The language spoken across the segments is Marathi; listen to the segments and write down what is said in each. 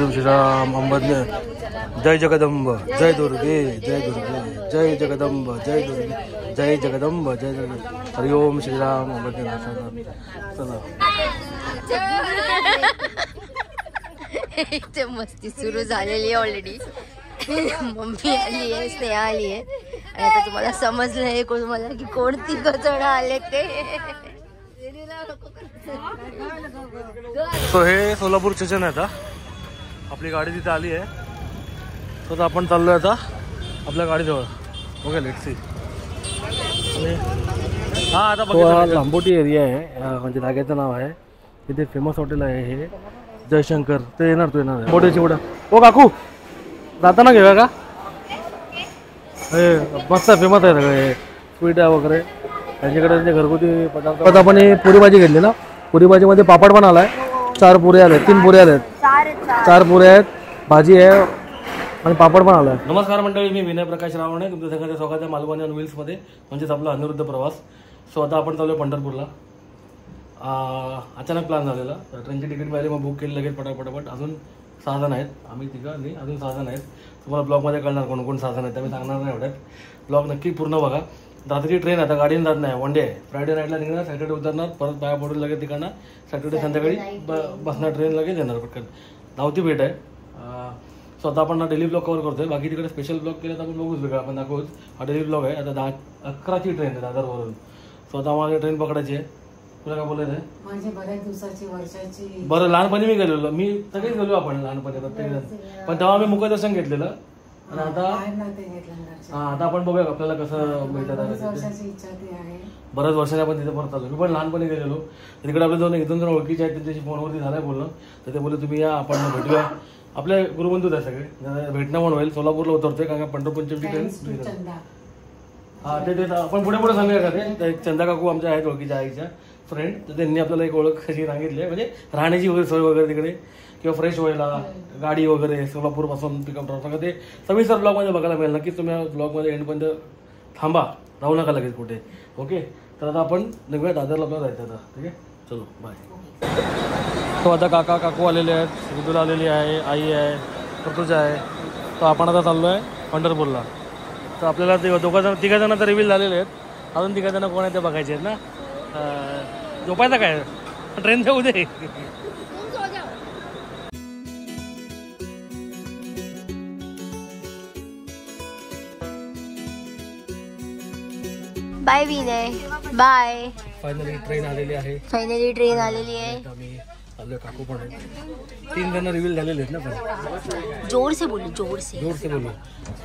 श्रीराम अंबज्ञ जय जगदंब जय दुर्गे जय दुर्गे जय जगदंब जय दुर्गे जय जगदंब जय दुर्गे हरि ओम श्रीराम अंबज्ञ चला मस्ती सुरू झालेली ऑलरेडी. मम्मी आली आहे, स्नेहा आली आहे आणि आता तुम्हाला समजलं आहे मला की कोणती गजण आले ते. सो हे सोलापूर स्टेशन आहे. आता आपली गाडी तिथे आली आहे. तर आपण चाललोय आता आपल्या गाडीजवळ. Okay let's see. हा आता बघा लांबोटी एरिया आहे, म्हणजे जागेचं नाव आहे. इथे फेमस हॉटेल आहे हे जयशंकर. ते येणार तू येणार आहे मोठे चिवडा. ओ काकू जाताना घेऊया का? हे मस्त फेमस आहे सगळे स्वीट आहे वगैरे त्यांच्याकडे. जे घरगुती पदार्थ आता आपण हे पुरी भाजी घेतली ना. पुरी भाजीमध्ये पापड पण आलाय. 4 पुऱ्या आल्या, 3 पुऱ्या आल्यात, 4 पुऱ्या आहेत, भाजी आहे आणि पापड पण आलाय. नमस्कार मंडळी, मी विनय प्रकाश रावणे. तुमच्या सगळ्यांचं स्वागत आहे मालवणी ऑन व्हील्समध्ये, म्हणजेच आपला अनिरुद्ध प्रवास. सो आता आपण चालू आहे पंढरपूरला. अचानक प्लॅन झालेला. ट्रेनची तिकीट मिळाली, मग बुक केली लगेच पटापट. अजून 6 जण आहेत, आम्ही तिघं नाही अजून 6 जण आहेत. तुम्हाला ब्लॉगमध्ये कळणार कोण कोण 6 जण आहेत, त्यामुळे सांगणार नाही एवढ्यात. ब्लॉग नक्की पूर्ण बघा. रात्री ट्रेन आता गाडीने जात नाही, वन डे आहे. फ्रायडे नाईटला निघणार, सॅटर्डे उतरणार, परत पाया पडून लगेच तिकडनं सॅटर्डे संध्याकाळी बसणार ट्रेन, लगेच येणार पटकन. धावती भेट आहे. स्वतः आपण डेली ब्लॉग कव्हर करतोय. बाकी तिकडे स्पेशल ब्लॉग केलं तर आपण बघूच वेगळं, आपण दाखवूच. हा डेली ब्लॉग आहे. आता 11ची ट्रेन आहे दादरवरून. स्वतः मला ट्रेन पकडायची आहे. तुला काय बोलायचं आहे? माझी बऱ्याच दिवसाची वर्षाची. बरं, लहानपणी मी गेलेलो, मी सगळेच गेलो आपण लहानपणी प्रत्येक जण. पण तेव्हा मी मुखदर्शन घेतलेलं. आणि आता आपण बघूया आपल्याला कसं मिळतं. बऱ्याच वर्षाने आपण तिथे परत आलो. मी पण लहानपणी गेलेलो. तिकडे आपले इथून जण ओळखीचे आहेत, त्यांच्याशी फोनवरती झालंय बोलणं. तर ते बोलले तुम्ही या, आपण भेटूया. आपले गुरुबंधूच आहे सगळे, भेटणं पण होईल. सोलापूरला उतरतोय कारण का पंढरपूरची ट्रेन. हा ते आपण पुढे सांगूया का ते. चंदा काकू आमच्या आहेत ओळखीच्या आईच्या फ्रेंड. तर त्यांनी आपल्याला एक ओळख कशी सांगितली आहे, म्हणजे राहण्याची वगैरे सोय वगैरे तिकडे, किंवा फ्रेश व्हायला गाडी वगैरे सोलापूरपासून पिकअप ड्रॉप सगळं ते सविस्तर ब्लॉगमध्ये बघायला मिळेल. नक्कीच तुम्ही ब्लॉगमध्ये एंडपर्यंत थांबा, राहू नका लगेच कुठे. ओके, तर आता आपण निघूया दादरला. आपल्याला जायचं आता. ठीक आहे, चलो बाय. तो आता काकू आलेले आहेत, ऋतुला आलेली आहे, आई आहे, ऋतुजा आहे. तर आपण आता चाललो आहे पंढरपूरला. तर आपल्याला ते तिघा जण तर रिव्हील झालेले आहेत. अजून 3 जण कोण आहे ते बघायचे आहेत ना. झोपायचं काय, ट्रेन जाऊ दे. Bye Vinay, bye. Finally train आलेली आहे. आम्ही आलो, काकू पण आहे. 3 जण रिव्हील झालेले आहेत ना. पण जोर से बोलू.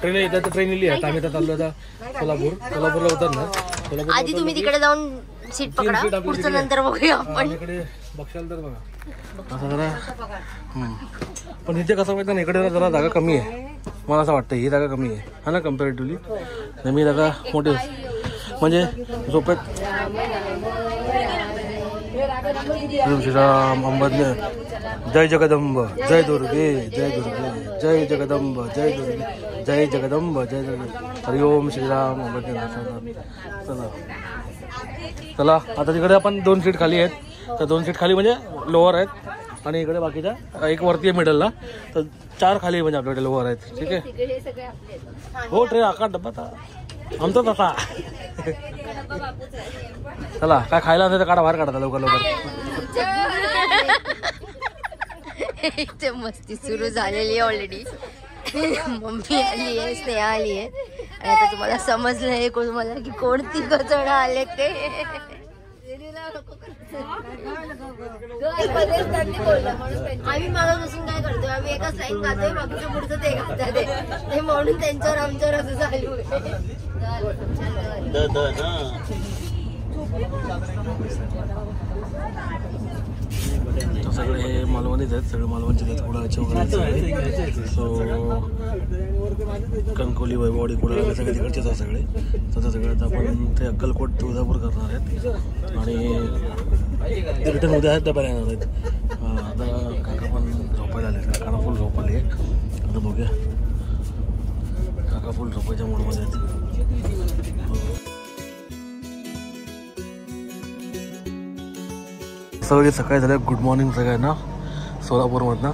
ट्रेन येतात, ट्रेन इली आहे. आम्ही आता चाललो आता सोलापूरला उतरणार. आधी तुम्ही तिकडे जाऊन सीट पकडा, पुढचं नंतर बघूया आपण. इकडे बघशाल तर बघा असं जरा. पण इथे कसं माहिती ना, इकडे जरा जागा कमी आहे. मला असं वाटतं ही जागा कमी आहे हा ना, कम्पॅरेटिव्हली. नेहमी जागा मोठी म्हणजे झोपेत. श्रीराम अंबज्ञ जय जगदंब जय दुर्गे जय दुर्गे जय जगदंब जय दुर्गे जय जगदंब जय दुर्गे हरि ओम श्रीराम अंबज्ञ. चला आता तिकडे आपण 2 सीट खाली आहेत. तर 2 सीट खाली म्हणजे लोअर आहेत, आणि इकडे बाकीच्या एक वरती आहे मिडलला. तर 4 खाली म्हणजे आपल्याकडे लोअर आहेत. ठीक आहे. हो, ट्रेन आकार डब्बा आमचाच आता. चला, काय खायला असेल तर काढा, बाहेर काढा लवकर. मस्ती सुरू झालेली ऑलरेडी. मम्मी आली आहे, स्नेहा आली आहे आणि आता तुम्हाला समजलं आहे की कोणती गजण आले ते. आम्ही मागं बसून काय करतोय, आम्ही एकाच लाईन खातोय, बाकीच्या पुढचं ते खातात. ते म्हणून त्यांच्यावर आमच्यावर असं चालू आहे. सगळे हे मालवणीच आहेत, सगळे मालवणचे आहेत. कुडाळचे वगैरे. सो कणकोली, वैभववाडी, कुडाळ सगळे तिकडचेच आहेत सगळे. तर सगळे आता आपण ते अक्कलकोट, तुळजापूर करणार आहेत आणि रिटर्न उद्या आहेत डब्याला येणार आहेत. आता काका पण झोपायला आले, काकाला फुल झोप आली आहे. आता बघूया, काका फुल झोपायच्या मूडमध्ये आहेत. सगळी सकाळी झालं. गुड मॉर्निंग सगळ्यांना सोलापूरमधनं.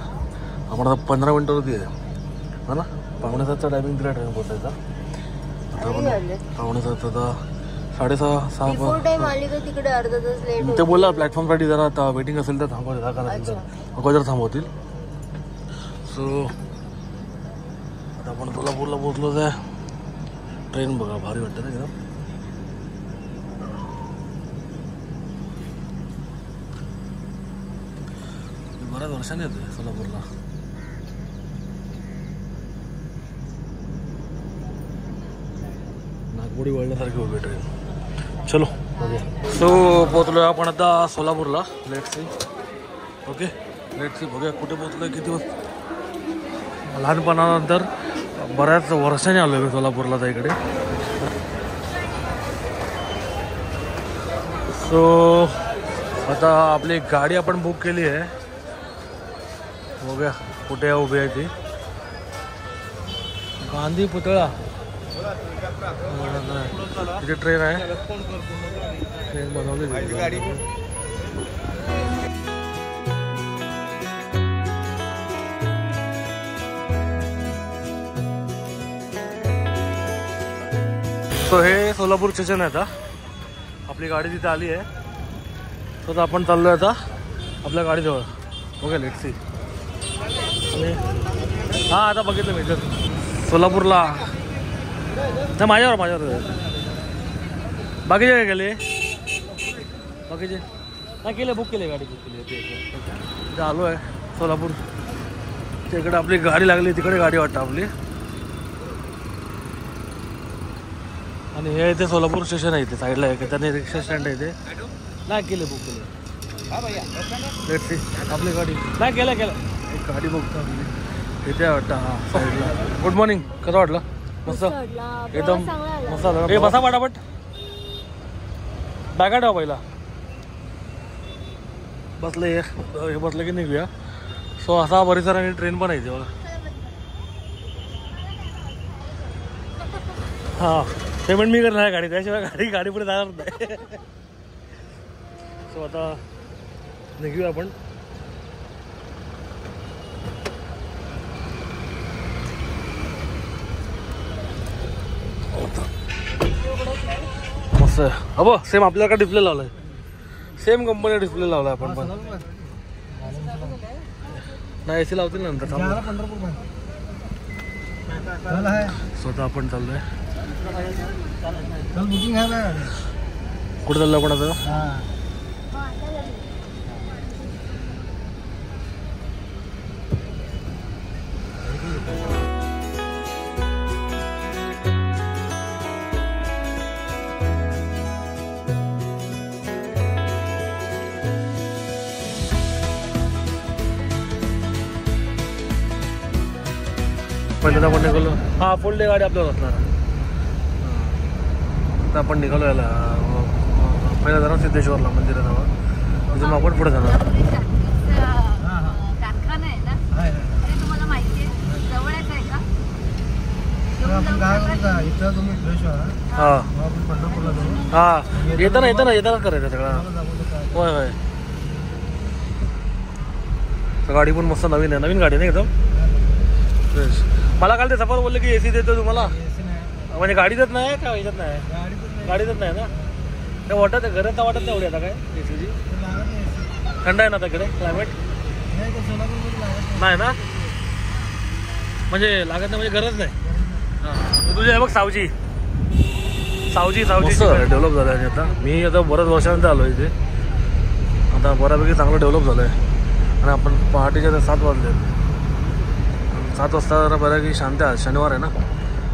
आपण आता 15 मिनटावरती आहे हा ना. 5:45चा टायमिंग दिला ट्रेन पोचायचा. आता आपण 5:45 आता 6:30 टाइम आली का तिकडे अर्धा तास लेट. ते बोलला प्लॅटफॉर्मसाठी जरा आता वेटिंग असेल तर थांबवतील, अगोदर थांबवतील. सो आता आपण सोलापूरला पोहोचलोच आहे. ट्रेन बघा भारी वाटतं ना एकदम. बऱ्याच वर्षाने येते सोलापूरला. नागपुडी वळण्यासारखी उभी ट्रेन. चलो सो पोहोचलोय आपण आता सोलापूरला. Let's see. Okay let's see. बघूया कुठे पोहोचलोय, किती वाजता. लहानपणानंतर बऱ्याच वर्षाने आलो आहे मी सोलापूरला त्या इकडे. सो आता आपली गाडी आपण बुक केली आहे. बघूया कुठे उभी आहे ती. गांधी पुतळा तिथे ट्रेन आहे. ट्रेन बनवली गाडी. सो हे सोलापूर स्टेशन आहे. आता आपली गाडी तिथे आली आहे. तर आपण चाललोय आता आपल्या गाडीजवळ. Okay let's see. हां आता बघितलं मी तर सोलापूरला. नाही माझ्यावर बाकीचे काय केले. बाकीचे नाही केले. बुक केले गाडी. बुक केली. तिथे आलो आहे सोलापूर. तिकडे आपली गाडी लागली. तिकडे गाडी वाटतं आपली. आणि हे इथे सोलापूर स्टेशन आहे. इथे साईडला आहे. त्याने रिक्षा स्टँड आहे इथे. नाही केले. बुक केले. Let's see. आपली गाडी नाही केलं एक गाडी बघतो आपली इथे वाटतं. हां साईडला. Good morning. कसं वाटलं. मस्त एकदम मस्त. हे बसा पटापट. बॅगा ठेवा पहिला. बसलं हे बसलं की निघूया. सो असा परिसर आणि ट्रेन पण आहे बघा. हां पेमेंट मी करणार आहे गाडी. त्याशिवाय गाडी पुढे जाणार नाही. सो आता निघूया आपण. मस्त अबो सेम आपल्याला डिस्प्ले लावलाय. सेम कंपनी डिस्प्ले लावलाय आपण पण. नाही एसी लावतील नंतर. स्वतः आपण चाललोय. कुठे चाललो आपण आता. पहिल्यांदा आपण निघालो. हां फुल डे गाडी आपल्याला असणार. आता आपण निघालो याला पहिला जाणार सिद्धेश्वरला मंदिरात जावं. तिथून आपण पुढे जाणार. हां येतानाच करायचं सगळं. होय होय. गाडी पण मस्त नवीन आहे. नवीन गाडी नाही एकदम फ्रेश. मला काल ते सफर बोलले की एसी देतो तुम्हाला. म्हणजे गाडी देत नाही का. ह्याच्यात नाही गाडी देत नाही ना. ते वाटत घरात वाटत नाही एवढी आता काय एसीची. थंड आहे ना तिकडे क्लायमेट. नाही ना म्हणजे लागत नाही. म्हणजे गरज नाही. हां तुझे बघ सावजी डेव्हलप झालं आहे आता. मी आता बऱ्याच वर्षानंतर आलो इथे. आता बऱ्यापैकी चांगलं डेव्हलप झालं आहे. आणि आपण पहाटेच्या 7 वाजले. 7 वाजता जरा बऱ्यापैकी शांत आहे. शनिवार आहे ना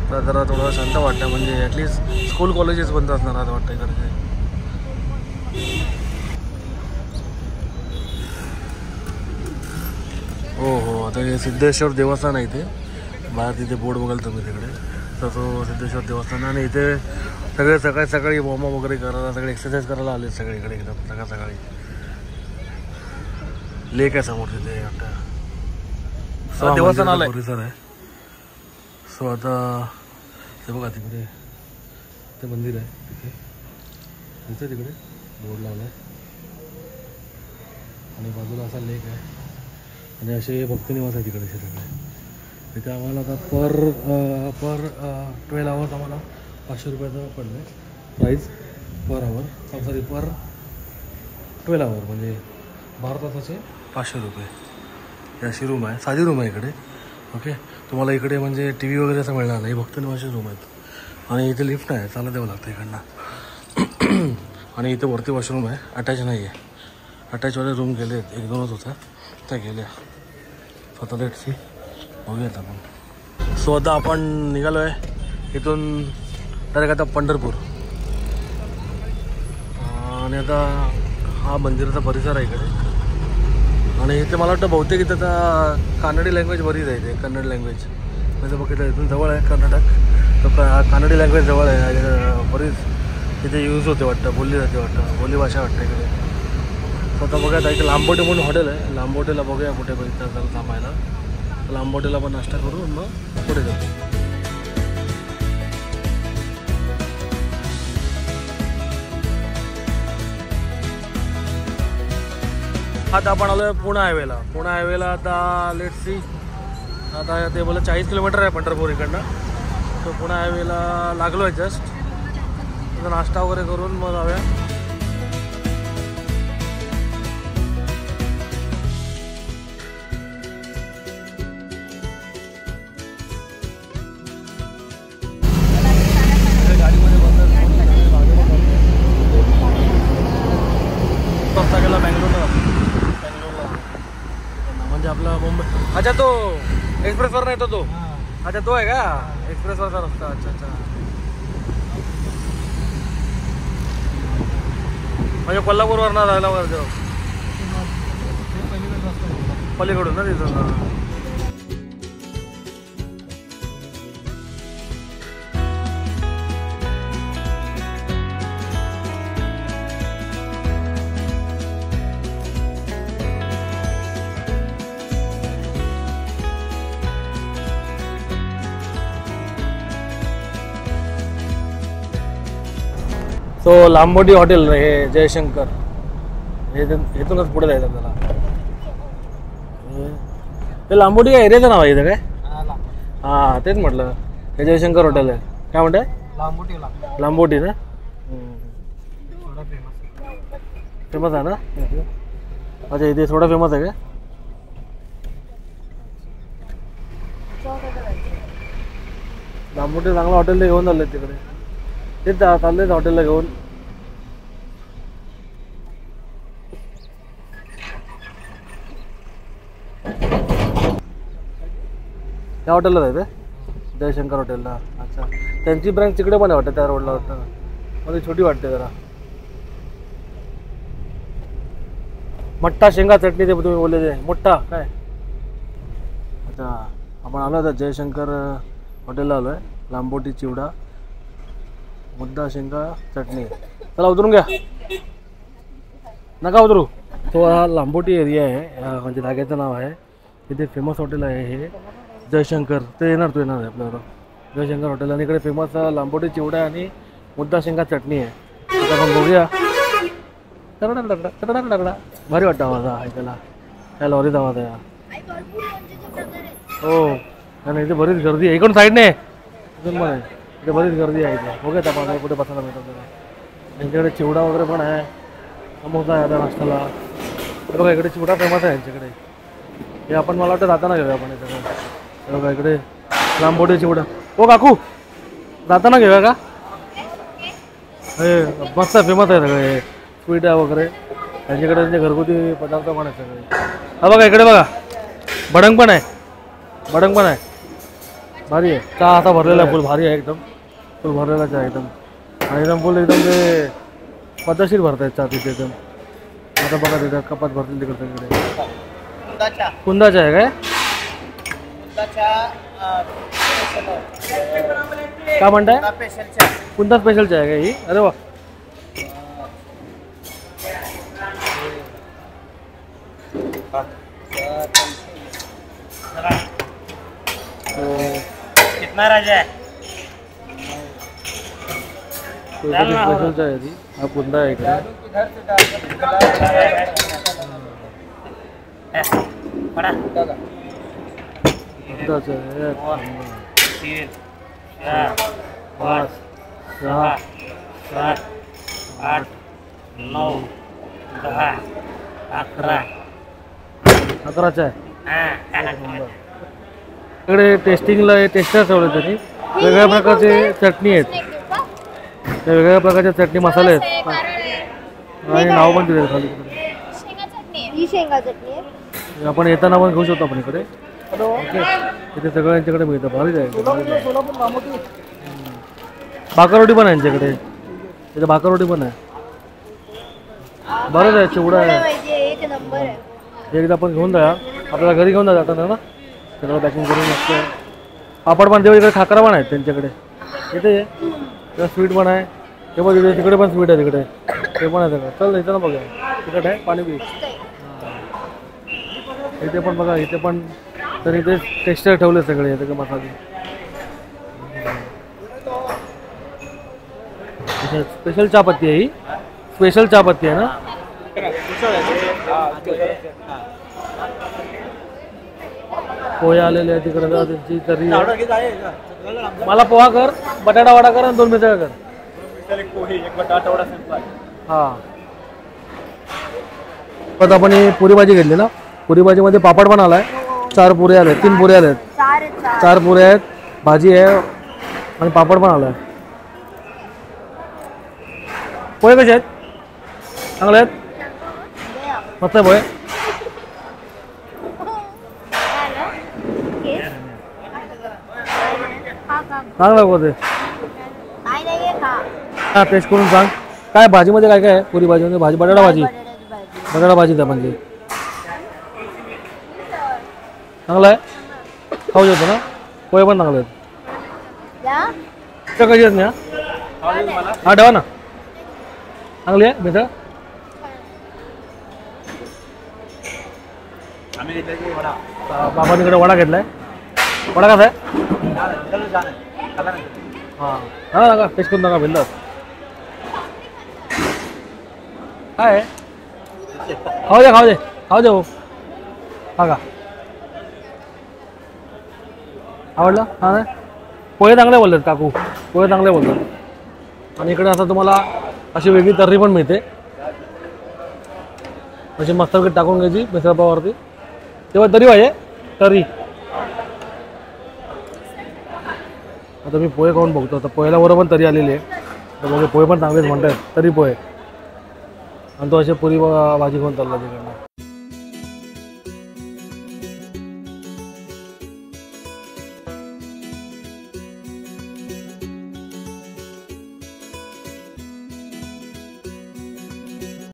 तर जरा थोडं शांत वाटतं. म्हणजे ॲटलिस्ट स्कूल कॉलेजेस बंद असणार आता वाटतं इकडचे. हो आता हे सिद्धेश्वर देवस्थान आहे इथे. बाहेर तिथे बोर्ड बघाल तुम्ही तिकडे. तर तो सिद्धेश्वर देवस्थान. आणि इथे सगळे सकाळी वॉर्मअप वगैरे करायला सगळे एक्सरसाइज करायला आले सगळीकडे एकदम सकाळी. लेक आहे समोर तिथे वाटतं. देवस्थान आलं परिसर आहे. सो आता ते बघा तिकडे ते मंदिर आहे. तिथे तिकडे बोर्ड लावला आहे. आणि बाजूला असा लेक आहे आणि असे भक्तनिवास आहे तिकडे सगळे. तिथे आम्हाला आता पर 12 आवर्स आम्हाला 500 रुपयाचं पडलं आहे प्राईस पर आवर. सॉरी पर 12 आवर म्हणजे 12 तासाचे 500 रुपये. ही अशी रूम आहे, साधी रूम आहे इकडे. ओके, तुम्हाला इकडे म्हणजे टी व्ही वगैरे असं मिळणार नाही, भक्तनिवासी रूम आहेत. आणि इथे लिफ्ट आहे, चालत द्यावं लागतं इकडनं. आणि इथे वरती वॉशरूम आहे, अटॅच नाही आहे. अटॅचवाले रूम गेले आहेत, 1-2च होत्या त्या गेल्या. स्वतः लेट सी बघूयात आपण. सो आता आपण निघालो आहे इथून डायरेक्ट आता पंढरपूर. आणि आता हा मंदिराचा परिसर आहे इकडे. आणि इथे मला वाटतं बहुतेक इथं आता कानडी लँग्वेज बरीच आहे. इथे कन्नड लँग्वेज म्हणजे बघितलं इथून जवळ आहे कर्नाटक, तर कानडी लँग्वेज जवळ आहे. बरीच इथे यूज होते वाटतं, बोलली जाते वाटतं, बोली भाषा वाटतं इकडे. स्वतः बघायचं इथे लांबोटे म्हणून हॉटेल आहे. लांबोटेला बघूया कुठे बघितलं आपल्याला थांबायला. लांबोटेला पण नाश्ता करून मग पुढे जातो. आता आपण आलो आहे पुणे हायवेला. पुणे हायवेला आता लेट सी, आता ते बोला 40 किलोमीटर आहे पंढरपूर इकडनं. तो पुणे हायवेला लागलो आहे जस्ट. आता नाश्ता वगैरे करून मग जाऊया. गाडीमध्ये रस्ता गेला बँगलोरला म्हणजे आपला मुंबई. अच्छा तो एक्सप्रेसवर नाही तो अच्छा तो आहे का एक्सप्रेसवरचा रस्ता. अच्छा अच्छा, म्हणजे कोल्हापूरवरनं जायला वगैरे पलीकडून ना तिथं. तो लांबोटी हॉटेल हे जयशंकर, हे इथूनच पुढे जायचं त्याला. ते लांबोटी काय एरियाचं नाव आहे इथं काय? हां तेच म्हटलं, हे जयशंकर हॉटेल आहे. काय म्हणताय? लांबोटी ना, फेमस आहे ना. अच्छा इथे थोडा फेमस आहे का? लांबोटी चांगला हॉटेल घेऊन चालले तिकडे. तेच चाललेच हॉटेलला घेऊन. त्या हॉटेलला जायचं जयशंकर हॉटेलला. अच्छा, त्यांची ब्रांच तिकडे पण आहे वाटतं, त्या रोडला वाटतं. मध्ये छोटी वाटते जरा. मठ्ठा शेंगा चटणी ते तुम्ही बोलले ते मोठा काय. अच्छा, आपण आलो होता जयशंकर हॉटेलला आलो आहे. लांबोटी चिवडा, मुद्दा शेंगा चटणी. चला उतरून घ्या, नका उतरू. तो हा लांबोटी एरिया आहे, म्हणजे जागेचं नाव आहे. इथे फेमस हॉटेल आहे हे जयशंकर. ते येणार आहे आपल्याला जयशंकर हॉटेल. आणि इकडे फेमस लांबोटी चिवडा आणि मुद्दा शेंगा चटणी आहे. आता आपण बघूया. टकडा भारी वाटतं आवाज ऐकायला, काय लॉरीच आवाज आहे. हो आणि इथे बरीच गर्दी आहे. इकडून साईडने इथून पण आहे, इथे बरीच गर्दी आहे. इथे बघूयात आपण कुठे बसायला मिळतं आपल्याला. यांच्याकडे चिवडा वगैरे पण आहे, समोसा आहे आता नाश्त्याला. बघा इकडे चिवडा फेमस आहे यांच्याकडे. हे आपण मला वाटतं जाताना घेऊया आपण इथे. बघा इकडे लांबोटी चिवडा. हो काकू जाताना घेऊया का? हे मस्त फेमस आहे सगळे स्वीट आहे वगैरे. त्यांच्याकडे त्यांचे घरगुती पदार्थ पण आहेत सगळे. हा बघा इकडे बघा भडंग पण आहे, भडंग पण आहे. भारी आहे. चहा असा भरलेला आहे, फुल भारी आहे, एकदम फुल भरलेला चहा एकदम. आणि एकदम फुल एकदम ते पद्धतशीर भरत आहेत चहा तिथे एकदम. आता बघा तिथं कपात भरलेली तिकडे सगळीकडे. कुंदाचा आहे काय? काय म्हणताय? कुंदा स्पेशल चहा आहे का ही? अरे वा. कितना राजा है? स्पेशल चहा आहे ती. हा कुंदा आहे इकडे. एकदाच आहे. 3 4 5 6 7 8 9 10 11 11चा आहे. इकडे टेस्टिंगला टेस्टर ठेवले त्यांनी. वेगवेगळ्या प्रकारचे चटणी आहेत. त्या वेगवेगळ्या प्रकारच्या चटणी मसाले आहेत आणि नाव पण दिले खाली. ही शेंगा चटणी आहे. आपण येताना पण घेऊ शकतो आपण इकडे. ओके, इथे सगळं यांच्याकडे मिळतं. भारी आहे. भाकरवडी पण आहे यांच्याकडे. इथे भाकरवडी पण आहे. बरंच आहे. चिवडा आहे. एक नंबर आहे. एकदा आपण घेऊन जा. आपल्याला घरी घेऊन जाताना ना सगळं पॅकिंग करून मस्त. पापड पण तेव्हा इकडे खाकरा पण आहेत त्यांच्याकडे. इथे स्वीट पण आहे. ते पण तिकडे पण स्वीट आहे. तिकडे ते पण आहे सगळं. चल इथं ना बघा. तिकडे आहे पाणी बी. इथे पण बघा. इथे पण तर इथे टेक्स्चर ठेवले सगळे सगळे मसाले. स्पेशल चहापत्ती आहे ही. स्पेशल चहापत्ती आहे ना. पोहे आलेले आहे तिकडे. त्यांची तरी मला पोहा कर, बटाटा वडा कर आणि 2 मिसळ कर. हां, आता आपण ही पुरी भाजी घेतली ना. पुरी भाजीमध्ये पापड पण आलाय. 4 पुरे आले. 3 पुरे आले. 4 पुरे आहेत. भाजी आहे आणि पापड पण आलाय. पोहे कसे आहेत? चांगले आहेत. मस्त आहे पोहे. चांगलं होते. हां, टेस्ट करून सांग. काय भाजीमध्ये काय काय आहे? पुरी भाजीमध्ये भाजी बटाटा भाजी. बटाटा भाजी द्या म्हणजे. चांगलं आहे. खाऊ शकतो ना. पोहे पण चांगले आहेत. कशी आहेत ना. हा ठेवा ना. चांगली आहे मिसळ. बाबांकडे वडा घेतलाय. वडा कसा आहे? हां, सांगा नका. टेस्ट करून नका बिंदास. काय आहे? खाऊ दे खाऊ दे खाऊ दे. हो हा का. आवडलं? हां नाही. पोहे चांगले बोलतात काकू. पोहे चांगले बोलतात. आणि इकडे आता तुम्हाला अशी वेगळी तर्री पण मिळते. अशी मस्त टाकून घ्यायची मिसळपावावरती. तेव्हा तरी पाहिजे तरी. आता मी पोहे खाऊन बघतो. आता पोह्याला बरोबर तरी आलेली आहे. तर बघा पोहे पण चांगलेच म्हणतात. तरी पोहे. आणि तो असे पुरी भाजी खाऊन चालला तिकडे.